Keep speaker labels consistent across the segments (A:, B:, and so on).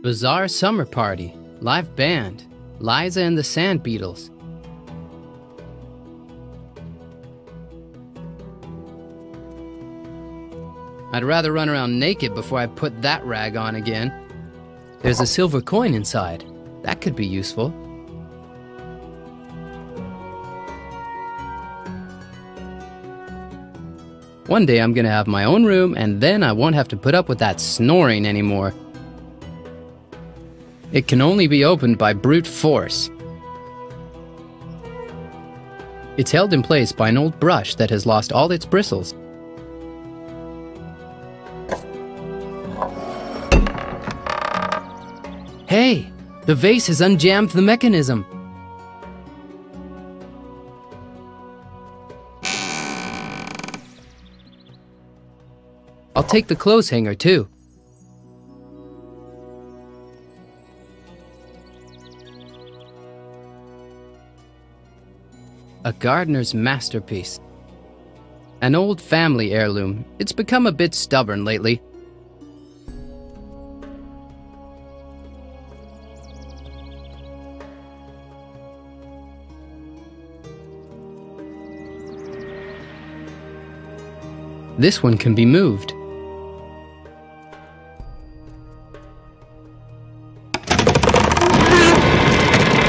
A: Bizarre summer party. Live band. Liza and the Sand Beetles. I'd rather run around naked before I put that rag on again. There's a silver coin inside. That could be useful. One day I'm gonna have my own room, and then I won't have to put up with that snoring anymore. It can only be opened by brute force. It's held in place by an old brush that has lost all its bristles. Hey! The vase has unjammed the mechanism. I'll take the clothes hanger too. A gardener's masterpiece. An old family heirloom. It's become a bit stubborn lately. This one can be moved.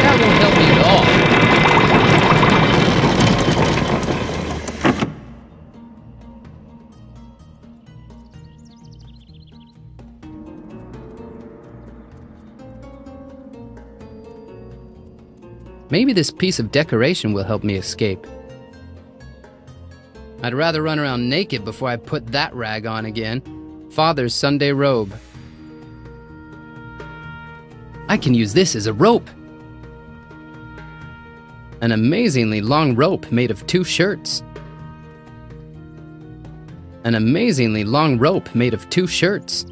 A: That won't help me at all. Maybe this piece of decoration will help me escape. I'd rather run around naked before I put that rag on again. Father's Sunday robe. I can use this as a rope. An amazingly long rope made of 2 shirts. An amazingly long rope made of 2 shirts.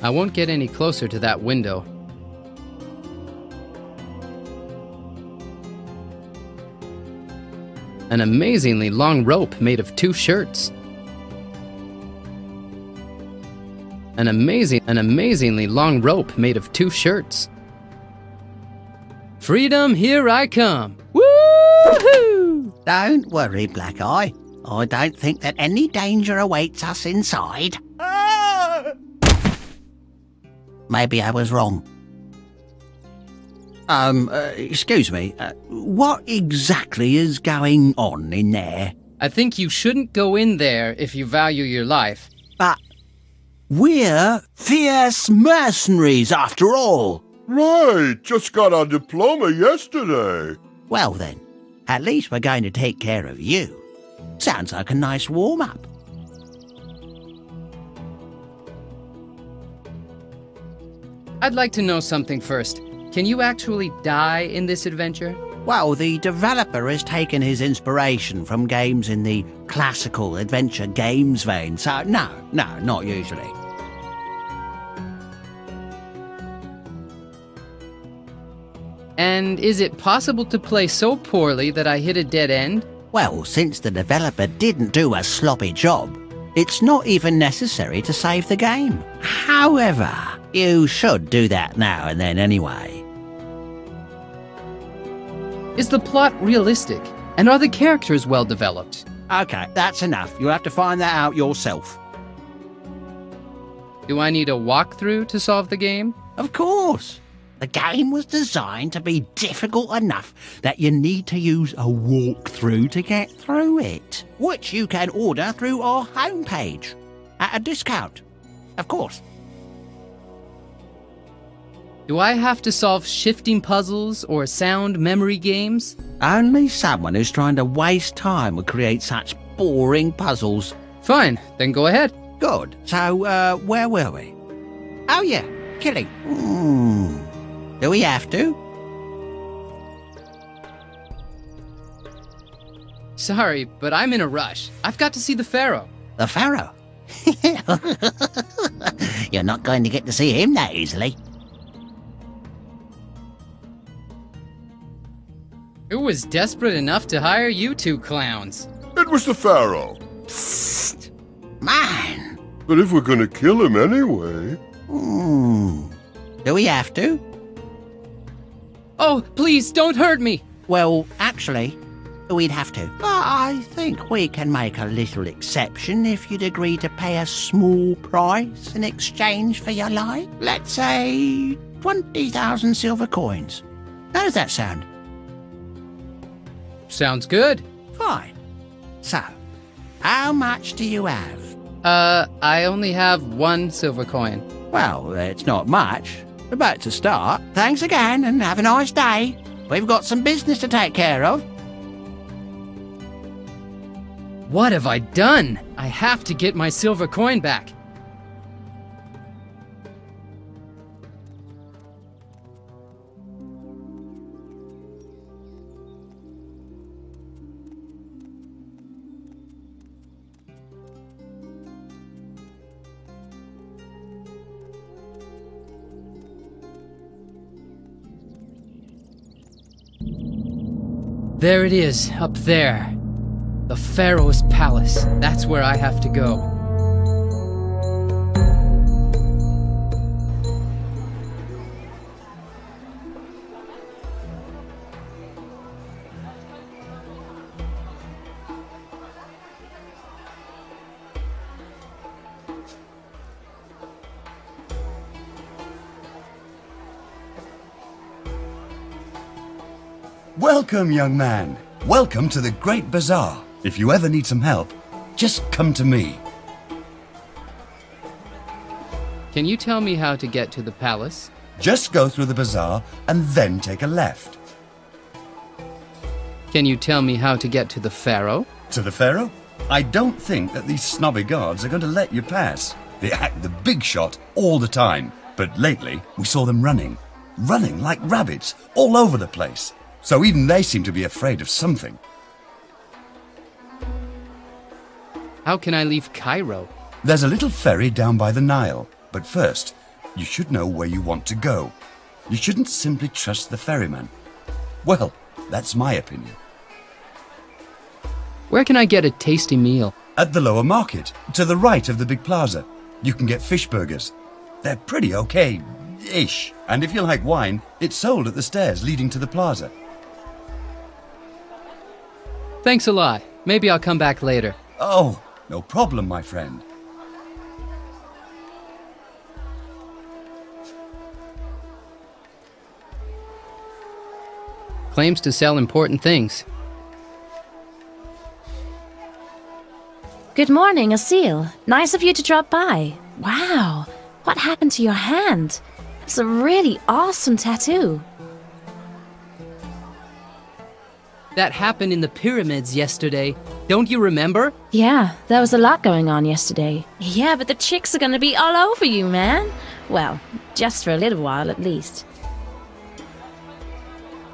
A: I won't get any closer to that window. An amazingly long rope made of 2 shirts. An amazingly long rope made of 2 shirts. Freedom, here I come. Woo-hoo!
B: Don't worry, Black Eye. I don't think that any danger awaits us inside. Maybe I was wrong. Excuse me, what exactly is going on in there?
A: I think you shouldn't go in there if you value your life.
B: But we're fierce mercenaries after all.
C: Right, just got our diploma yesterday.
B: Well then, at least we're going to take care of you. Sounds like a nice warm-up.
A: I'd like to know something first. Can you actually die in this adventure?
B: Well, the developer has taken his inspiration from games in the classical adventure games vein, so no, not usually.
A: And is it possible to play so poorly that I hit a dead end?
B: Well, since the developer didn't do a sloppy job, it's not even necessary to save the game. However, you should do that now and then anyway.
A: Is the plot realistic? And are the characters well developed?
B: Okay, that's enough. You'll have to find that out yourself.
A: Do I need a walkthrough to solve the game?
B: Of course. The game was designed to be difficult enough that you need to use a walkthrough to get through it, which you can order through our homepage at a discount, of course.
A: Do I have to solve shifting puzzles or sound memory games?
B: Only someone who's trying to waste time would create such boring puzzles.
A: Fine, then go ahead.
B: Good. So, where were we? Oh yeah, killing. Do we have to?
A: Sorry, but I'm in a rush. I've got to see the Pharaoh.
B: The Pharaoh? You're not going to get to see him that easily.
A: Who was desperate enough to hire you 2 clowns?
C: It was the Pharaoh.
B: Psst! Man!
C: But if we're gonna kill him anyway...
B: Do we have to?
A: Oh, please, don't hurt me!
B: Well, actually, we'd have to. But I think we can make a little exception if you'd agree to pay a small price in exchange for your life. Let's say 20,000 silver coins. How does that sound?
A: Sounds good.
B: Fine. So, how much do you have?
A: I only have 1 silver coin.
B: Well, it's not much, but it's a start. Thanks again, and have a nice day. We've got some business to take care of.
A: What have I done? I have to get my silver coin back. There it is, up there. The Pharaoh's palace. That's where I have to go.
D: Welcome, young man. Welcome to the Great Bazaar. If you ever need some help, just come to me.
A: Can you tell me how to get to the palace?
D: Just go through the bazaar and then take a left.
A: Can you tell me how to get to the Pharaoh?
D: To the Pharaoh? I don't think that these snobby guards are going to let you pass. They act the big shot all the time. But lately, we saw them running like rabbits all over the place. So even they seem to be afraid of something.
A: How can I leave Cairo?
D: There's a little ferry down by the Nile. But first, you should know where you want to go. You shouldn't simply trust the ferryman. Well, that's my opinion.
A: Where can I get a tasty meal?
D: At the lower market, to the right of the big plaza. You can get fish burgers. They're pretty okay-ish. And if you like wine, it's sold at the stairs leading to the plaza.
A: Thanks a lot. Maybe I'll come back later.
D: Oh, no problem, my friend.
A: Claims to sell important things.
E: Good morning, Asil. Nice of you to drop by. Wow, what happened to your hand? It's a really awesome tattoo.
A: That happened in the pyramids yesterday. Don't you remember?
E: Yeah, there was a lot going on yesterday. Yeah, but the chicks are gonna be all over you, man. Well, just for a little while at least.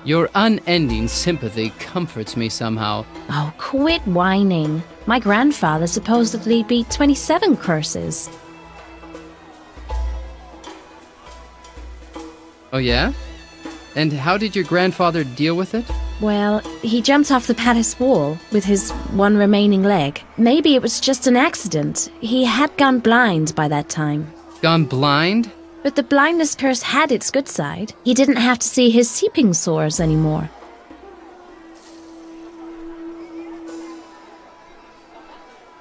A: Your unending sympathy comforts me somehow.
E: Oh, quit whining. My grandfather supposedly beat 27 curses.
A: Oh yeah? And how did your grandfather deal with it?
E: Well, he jumped off the palace wall with his one remaining leg. Maybe it was just an accident. He had gone blind by that time.
A: Gone blind?
E: But the blindness curse had its good side. He didn't have to see his seeping sores anymore.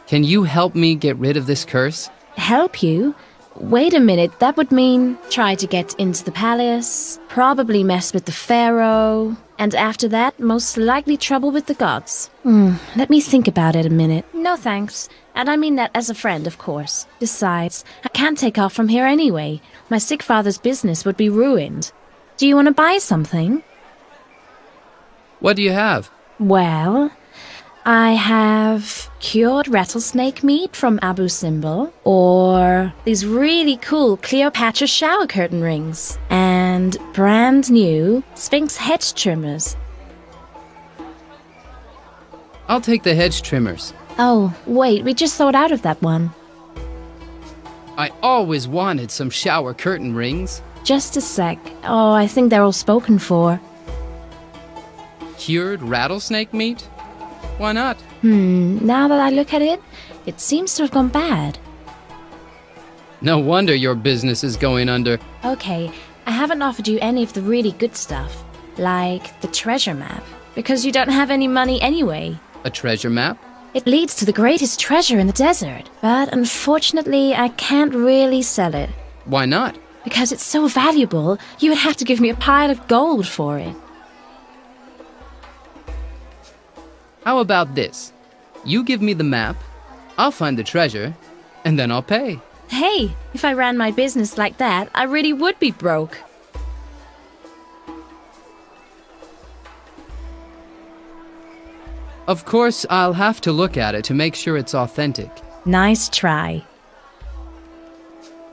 A: Can you help me get rid of this curse?
E: Help you? Wait a minute, that would mean try to get into the palace, probably mess with the pharaoh, and after that, most likely trouble with the gods. Let me think about it a minute. No thanks, and I mean that as a friend, of course. Besides, I can't take off from here anyway. My sick father's business would be ruined. Do you want to buy something?
A: What do you have?
E: Well, I have cured rattlesnake meat from Abu Simbel, or these really cool Cleopatra shower curtain rings, and brand new Sphinx hedge trimmers.
A: I'll take the hedge trimmers.
E: Oh, wait, we just sold out of that one.
A: I always wanted some shower curtain rings.
E: Just a sec. Oh, I think they're all spoken for.
A: Cured rattlesnake meat? Why not?
E: Now that I look at it, it seems to have gone bad.
A: No wonder your business is going under.
E: Okay, I haven't offered you any of the really good stuff, like the treasure map, because you don't have any money anyway.
A: A treasure map?
E: It leads to the greatest treasure in the desert, but unfortunately I can't really sell it.
A: Why not?
E: Because it's so valuable, you would have to give me a pile of gold for it.
A: How about this? You give me the map, I'll find the treasure, and then I'll pay.
E: Hey, if I ran my business like that, I really would be broke.
A: Of course, I'll have to look at it to make sure it's authentic.
E: Nice try.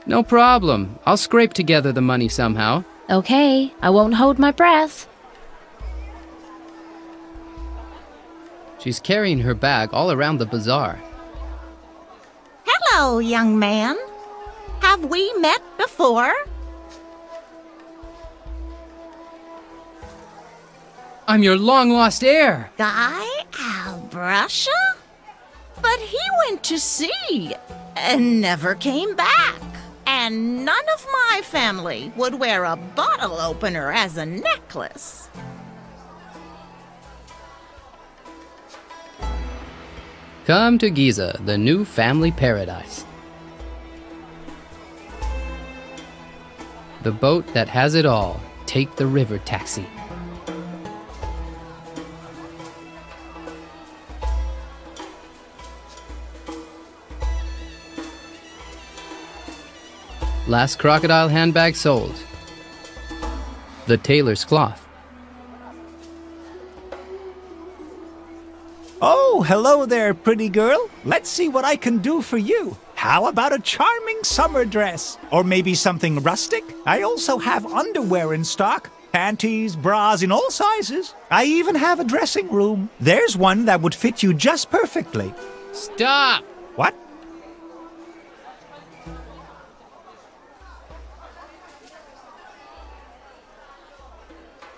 A: No problem. I'll scrape together the money somehow.
E: Okay, I won't hold my breath.
A: She's carrying her bag all around the bazaar.
F: Hello, young man. Have we met before?
A: I'm your long-lost heir!
F: Guy Albrusha? But he went to sea and never came back. And none of my family would wear a bottle opener as a necklace.
A: Come to Giza, the new family paradise. The boat that has it all. Take the river taxi. Last crocodile handbag sold. The tailor's cloth.
G: Oh, hello there, pretty girl. Let's see what I can do for you. How about a charming summer dress? Or maybe something rustic? I also have underwear in stock. Panties, bras in all sizes. I even have a dressing room. There's one that would fit you just perfectly.
A: Stop!
G: What?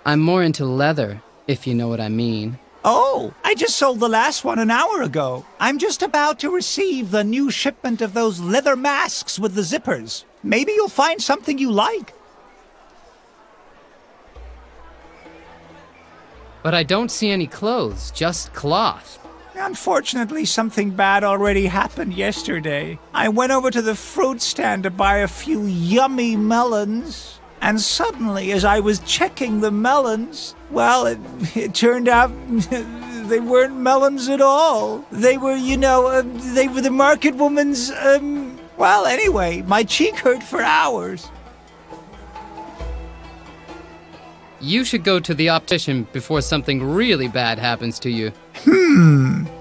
A: I'm more into leather, if you know what I mean.
G: Oh, I just sold the last one an hour ago. I'm just about to receive the new shipment of those leather masks with the zippers. Maybe you'll find something you like.
A: But I don't see any clothes, just cloth.
G: Unfortunately, something bad already happened yesterday. I went over to the fruit stand to buy a few yummy melons. And suddenly, as I was checking the melons, well, it turned out they weren't melons at all. They were, they were the market woman's, well, anyway, my cheek hurt for hours.
A: You should go to the optician before something really bad happens to you.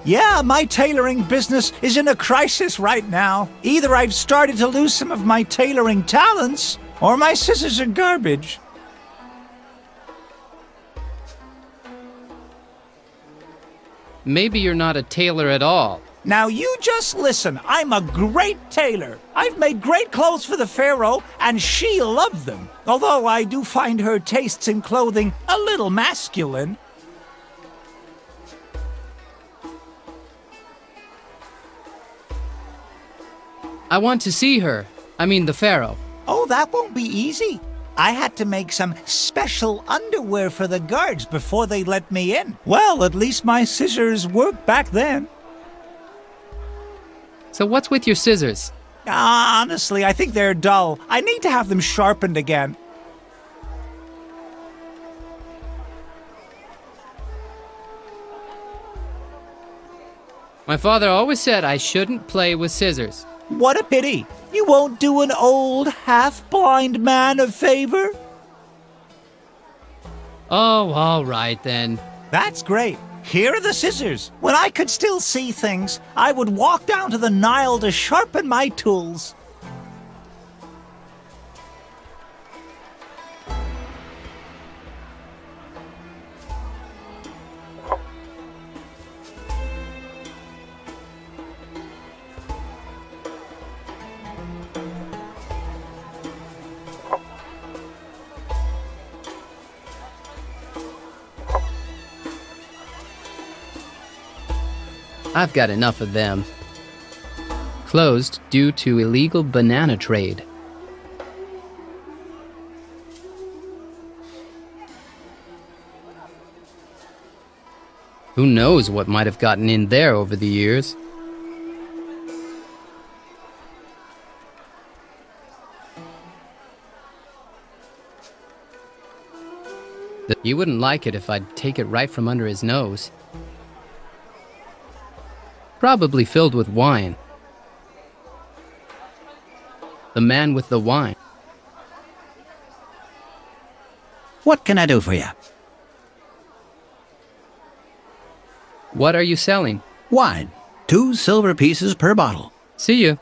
G: Yeah, my tailoring business is in a crisis right now. Either I've started to lose some of my tailoring talents, or my scissors are garbage.
A: Maybe you're not a tailor at all.
G: Now you just listen. I'm a great tailor. I've made great clothes for the Pharaoh, and she loved them. Although I do find her tastes in clothing a little masculine.
A: I want to see her. I mean the Pharaoh.
G: Oh, that won't be easy. I had to make some special underwear for the guards before they let me in. Well, at least my scissors worked back then.
A: So what's with your scissors?
G: Honestly, I think they're dull. I need to have them sharpened again.
A: My father always said I shouldn't play with scissors.
G: What a pity. You won't do an old, half-blind man a favor?
A: Oh, all right then.
G: That's great. Here are the scissors. When I could still see things, I would walk down to the Nile to sharpen my tools.
A: I've got enough of them. closed due to illegal banana trade. Who knows what might have gotten in there over the years? He wouldn't like it if I'd take it right from under his nose. Probably filled with wine. The man with the wine.
B: What can I do for you?
A: What are you selling?
B: Wine. 2 silver pieces per bottle.
A: See you.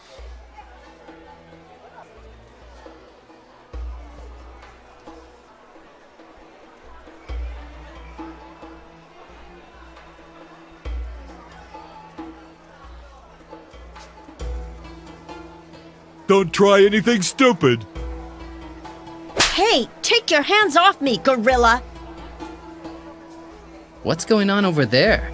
C: Don't try anything stupid.
H: Hey, take your hands off me, gorilla!
A: What's going on over there?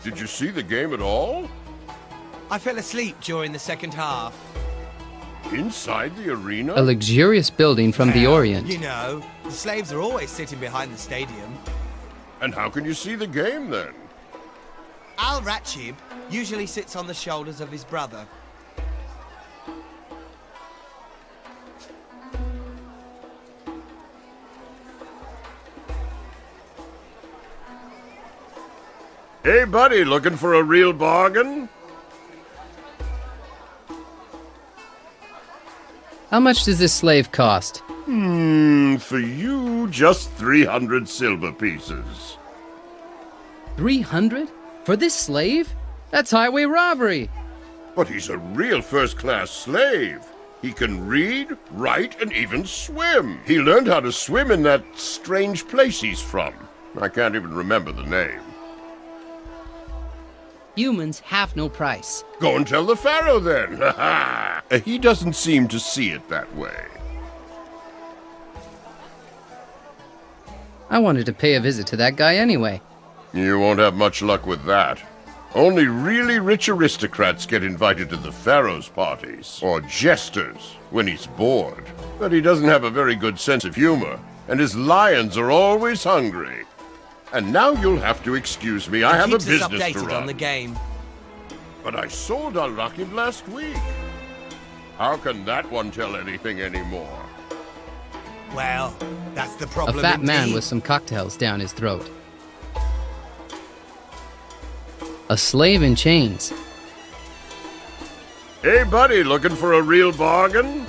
C: Did you see the game at all?
I: I fell asleep during the second half.
C: Inside the arena?
A: A luxurious building from the
I: Well,
A: Orient.
I: You know, the slaves are always sitting behind the stadium.
C: And how can you see the game then?
I: Al-Ratchib usually sits on the shoulders of his brother.
C: Hey buddy, looking for a real bargain?
A: How much does this slave cost?
C: For you, just 300 silver pieces.
A: 300? For this slave? That's highway robbery.
C: But he's a real first-class slave. He can read, write, and even swim. He learned how to swim in that strange place he's from. I can't even remember the name.
A: Humans have no price.
C: Go and tell the Pharaoh then. He doesn't seem to see it that way.
A: I wanted to pay a visit to that guy anyway.
C: You won't have much luck with that. Only really rich aristocrats get invited to the Pharaoh's parties, or jesters, when he's bored. But he doesn't have a very good sense of humor, and his lions are always hungry. And now you'll have to excuse me, I have a
I: Keeps us
C: business to
I: updated
C: run.
I: on the game.
C: But I sold Al-Raqib last week. How can that one tell anything anymore?
I: Well, that's the
A: A
I: problem.
A: fat man
I: indeed.
A: with some cocktails down his throat. A slave in chains.
C: Hey buddy, looking for a real bargain?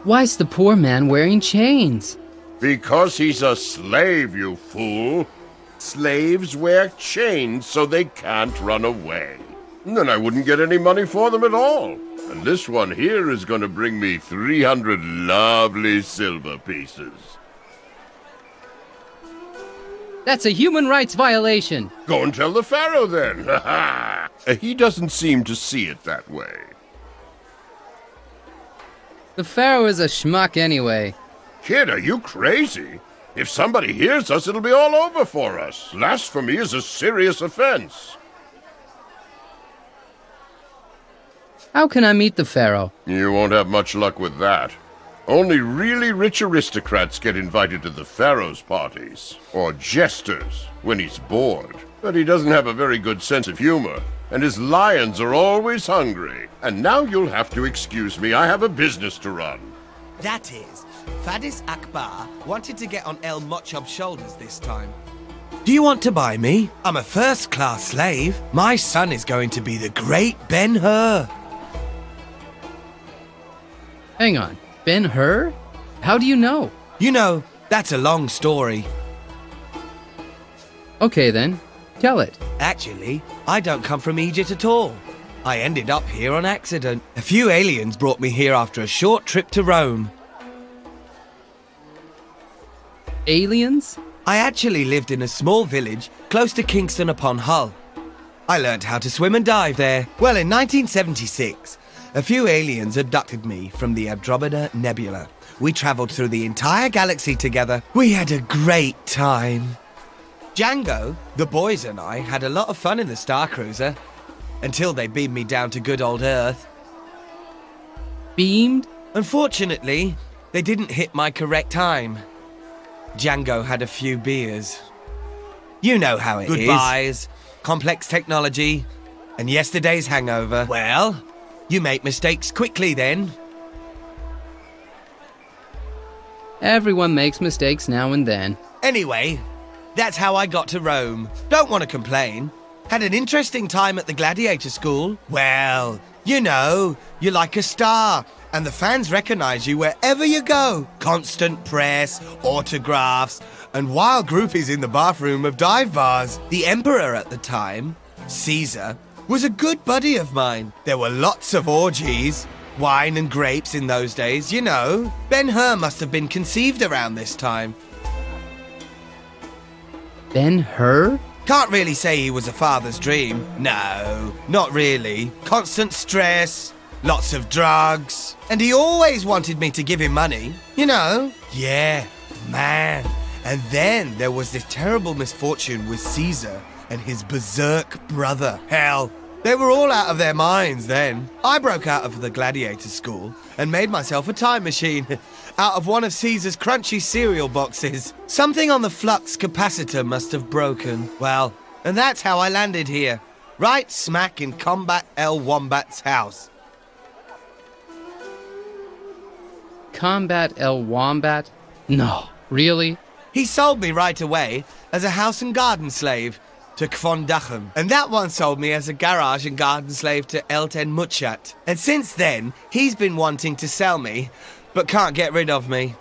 A: Why's the poor man wearing chains?
C: Because he's a slave, you fool. Slaves wear chains so they can't run away. And then I wouldn't get any money for them at all. And this one here is going to bring me 300 lovely silver pieces.
A: That's a human rights violation.
C: Go and tell the Pharaoh then. He doesn't seem to see it that way.
A: The Pharaoh is a schmuck anyway.
C: Kid, are you crazy? If somebody hears us, it'll be all over for us. Blasphemy is a serious offense.
A: How can I meet the Pharaoh?
C: You won't have much luck with that. Only really rich aristocrats get invited to the Pharaoh's parties, or jesters, when he's bored. But he doesn't have a very good sense of humor, and his lions are always hungry. And now you'll have to excuse me, I have a business to run.
I: That is, Fadis Akbar wanted to get on El Mochob's shoulders this time. Do you want to buy me? I'm a first-class slave. My son is going to be the great Ben-Hur.
A: Hang on. Ben-Hur? How do you know?
I: You know, that's a long story.
A: Okay then. Tell it.
I: Actually, I don't come from Egypt at all. I ended up here on accident. A few aliens brought me here after a short trip to Rome.
A: Aliens?
I: I actually lived in a small village close to Kingston upon Hull. I learnt how to swim and dive there. Well, in 1976, a few aliens abducted me from the Andromeda Nebula. We traveled through the entire galaxy together. We had a great time. Django, the boys and I had a lot of fun in the Star Cruiser, until they beamed me down to good old Earth.
A: Beamed?
I: Unfortunately, they didn't hit my correct time. Django had a few beers. You know how it is. Goodbyes, complex technology, and yesterday's hangover. Well, you make mistakes quickly then.
A: Everyone makes mistakes now and then.
I: Anyway, that's how I got to Rome. Don't want to complain. Had an interesting time at the gladiator school. Well, you know, you're like a star, and the fans recognize you wherever you go. Constant press, autographs, and wild groupies in the bathroom of dive bars. The emperor at the time, Caesar, was a good buddy of mine. There were lots of orgies, wine and grapes in those days, you know. Ben-Hur must have been conceived around this time.
A: Ben-Hur?
I: Can't really say he was a father's dream. No, not really. Constant stress, lots of drugs, and he always wanted me to give him money. You know? Yeah, man. And then there was this terrible misfortune with Caesar and his berserk brother. Hell, they were all out of their minds then. I broke out of the gladiator school and made myself a time machine out of one of Caesar's crunchy cereal boxes. Something on the flux capacitor must have broken. Well, and that's how I landed here. Right smack in Combat El Wombat's house.
A: Combat El Wombat? No, really?
I: He sold me right away as a house and garden slave to Kvondachem. And that one sold me as a garage and garden slave to Elten Muchat. And since then, he's been wanting to sell me, but can't get rid of me.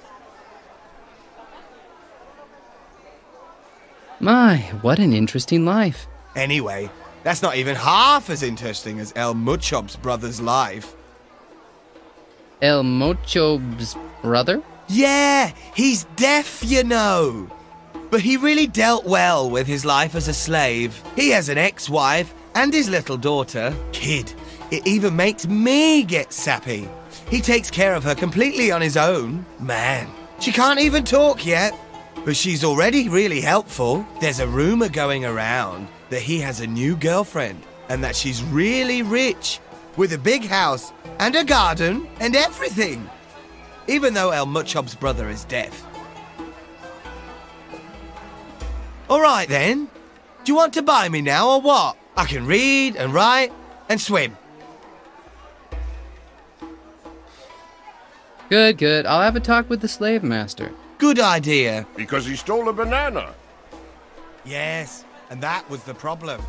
A: My, what an interesting life.
I: Anyway, that's not even half as interesting as El Muchob's brother's life.
A: El Mochob's brother?
I: Yeah, he's deaf, you know. But he really dealt well with his life as a slave. He has an ex-wife and his little daughter. Kid, it even makes me get sappy. He takes care of her completely on his own. Man, she can't even talk yet, but she's already really helpful. There's a rumor going around that he has a new girlfriend and that she's really rich, with a big house and a garden and everything. Even though El Muchob's brother is deaf. All right then. Do you want to buy me now or what? I can read and write and swim.
A: Good, good. I'll have a talk with the slave master.
I: Good idea.
C: Because he stole a banana.
I: Yes, and that was the problem.